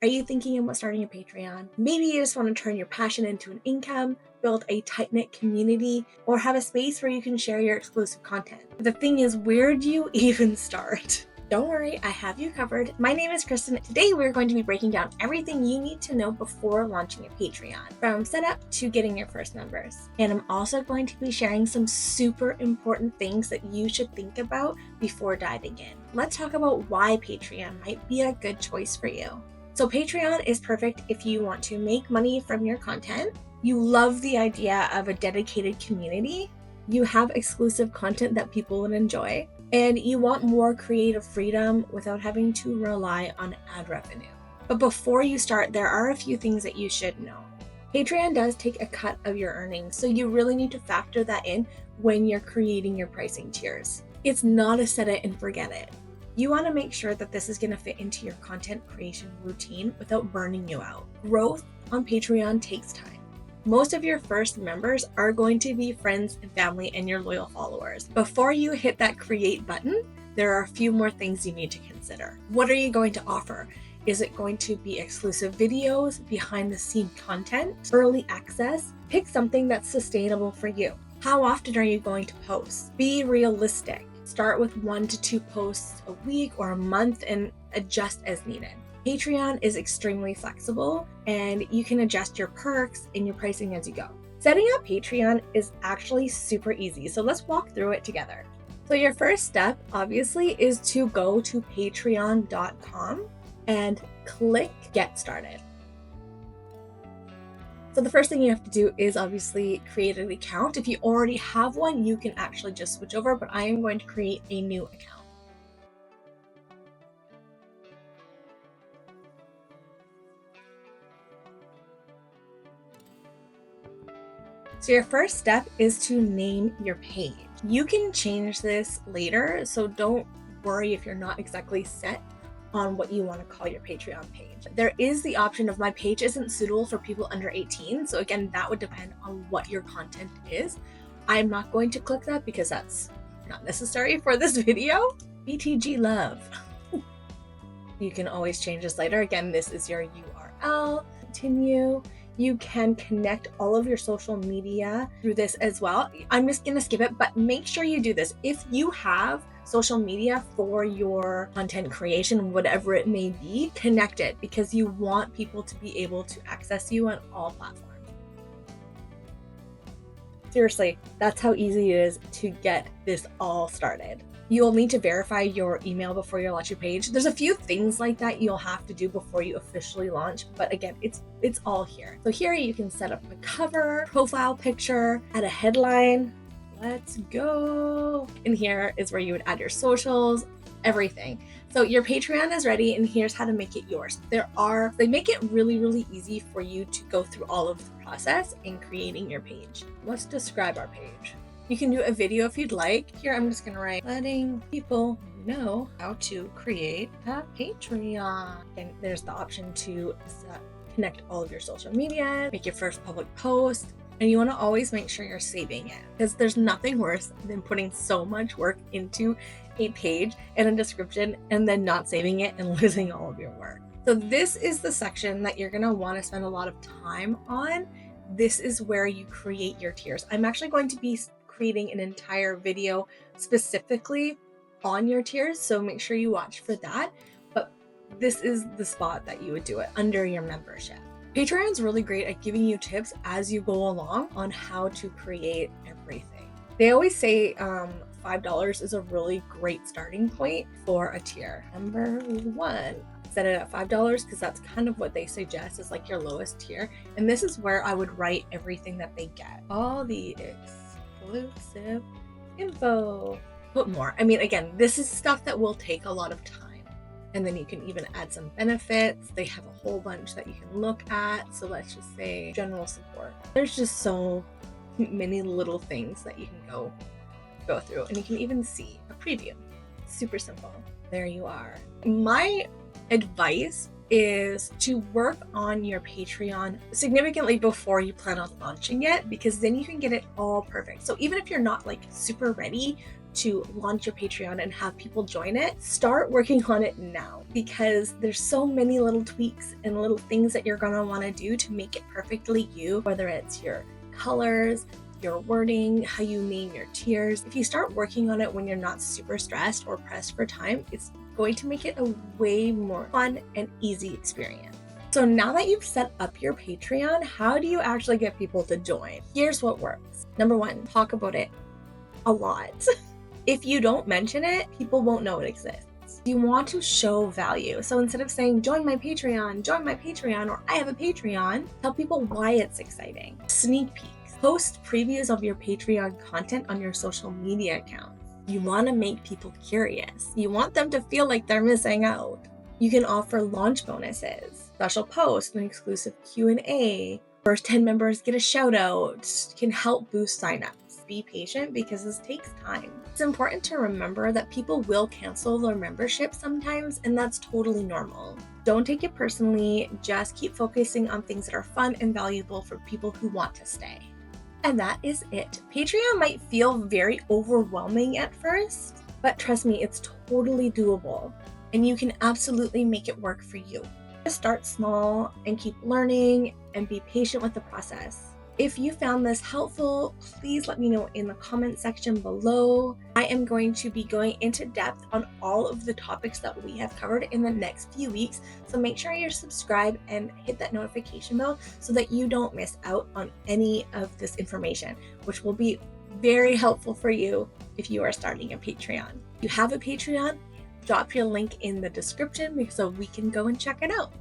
Are you thinking about starting a Patreon? Maybe you just want to turn your passion into an income, build a tight-knit community, or have a space where you can share your exclusive content. The thing is, where do you even start? Don't worry, I have you covered. My name is Kristen. Today we're going to be breaking down everything you need to know before launching a Patreon, from setup to getting your first members. And I'm also going to be sharing some super important things that you should think about before diving in. Let's talk about why Patreon might be a good choice for you. So Patreon is perfect if you want to make money from your content, you love the idea of a dedicated community, you have exclusive content that people would enjoy, and you want more creative freedom without having to rely on ad revenue. But before you start, there are a few things that you should know. Patreon does take a cut of your earnings, so you really need to factor that in when you're creating your pricing tiers. It's not a set it and forget it. You want to make sure that this is going to fit into your content creation routine without burning you out. Growth on Patreon takes time. Most of your first members are going to be friends and family and your loyal followers. Before you hit that create button, there are a few more things you need to consider. What are you going to offer? Is it going to be exclusive videos, behind the scene content, early access? Pick something that's sustainable for you. How often are you going to post? Be realistic. Start with 1 to 2 posts a week or a month and adjust as needed. Patreon is extremely flexible and you can adjust your perks and your pricing as you go. Setting up Patreon is actually super easy, so let's walk through it together. So your first step, obviously, is to go to patreon.com and click Get Started. So the first thing you have to do is obviously create an account. If you already have one, you can actually just switch over, but I am going to create a new account. So your first step is to name your page. You can change this later, so don't worry if you're not exactly set on what you want to call your Patreon page. There is the option of my page isn't suitable for people under 18. So again, that would depend on what your content is. I'm not going to click that because that's not necessary for this video. BTG love. You can always change this later. Again, this is your URL. Continue. You can connect all of your social media through this as well. I'm just gonna skip it, but make sure you do this. If you have social media for your content creation, whatever it may be, connect it because you want people to be able to access you on all platforms. Seriously, that's how easy it is to get this all started. You'll need to verify your email before you launch your page. There's a few things like that you'll have to do before you officially launch, but again, it's all here. So here you can set up a cover, profile picture, add a headline. Let's go. And here is where you would add your socials, everything. So your Patreon is ready, and here's how to make it yours. They make it really, really easy for you to go through all of the process in creating your page. Let's describe our page. You can do a video if you'd like. Here, I'm just gonna write, letting people know how to create a Patreon. And there's the option to connect all of your social media, make your first public post, and you wanna always make sure you're saving it because there's nothing worse than putting so much work into a page and a description and then not saving it and losing all of your work. So this is the section that you're gonna wanna spend a lot of time on. This is where you create your tiers. I'm actually going to be creating an entire video specifically on your tiers, so make sure you watch for that. But this is the spot that you would do it under your membership. Patreon's really great at giving you tips as you go along on how to create everything. They always say $5 is a really great starting point for a tier. Number 1, set it at $5 because that's kind of what they suggest is like your lowest tier. And this is where I would write everything that they get. All the exclusive info. Put more. I mean, again, this is stuff that will take a lot of time. And then you can even add some benefits. They have a whole bunch that you can look at. So let's just say general support. There's just so many little things that you can go through. And you can even see a preview. Super simple. There you are. My advice is to work on your Patreon significantly before you plan on launching it, because then you can get it all perfect. So even if you're not like super ready to launch your Patreon and have people join it, start working on it now, because there's so many little tweaks and little things that you're gonna wanna do to make it perfectly you, whether it's your colors, your wording, how you name your tiers. If you start working on it when you're not super stressed or pressed for time, it's going to make it a way more fun and easy experience. So now that you've set up your Patreon, how do you actually get people to join? Here's what works. Number one, talk about it a lot. If you don't mention it, people won't know it exists. You want to show value. So instead of saying, join my Patreon, or I have a Patreon, tell people why it's exciting. Sneak peeks. Post previews of your Patreon content on your social media accounts. You want to make people curious. You want them to feel like they're missing out. You can offer launch bonuses, special posts, an exclusive Q&A. First 10 members get a shout out. Can help boost signups. Be patient because this takes time. It's important to remember that people will cancel their membership sometimes, and that's totally normal. Don't take it personally. Just keep focusing on things that are fun and valuable for people who want to stay. And that is it. Patreon might feel very overwhelming at first, but trust me, it's totally doable, and you can absolutely make it work for you. Just start small and keep learning and be patient with the process. If you found this helpful, please let me know in the comment section below. I am going to be going into depth on all of the topics that we have covered in the next few weeks, so make sure you're subscribed and hit that notification bell so that you don't miss out on any of this information, which will be very helpful for you if you are starting a Patreon. If you have a Patreon, drop your link in the description so we can go and check it out.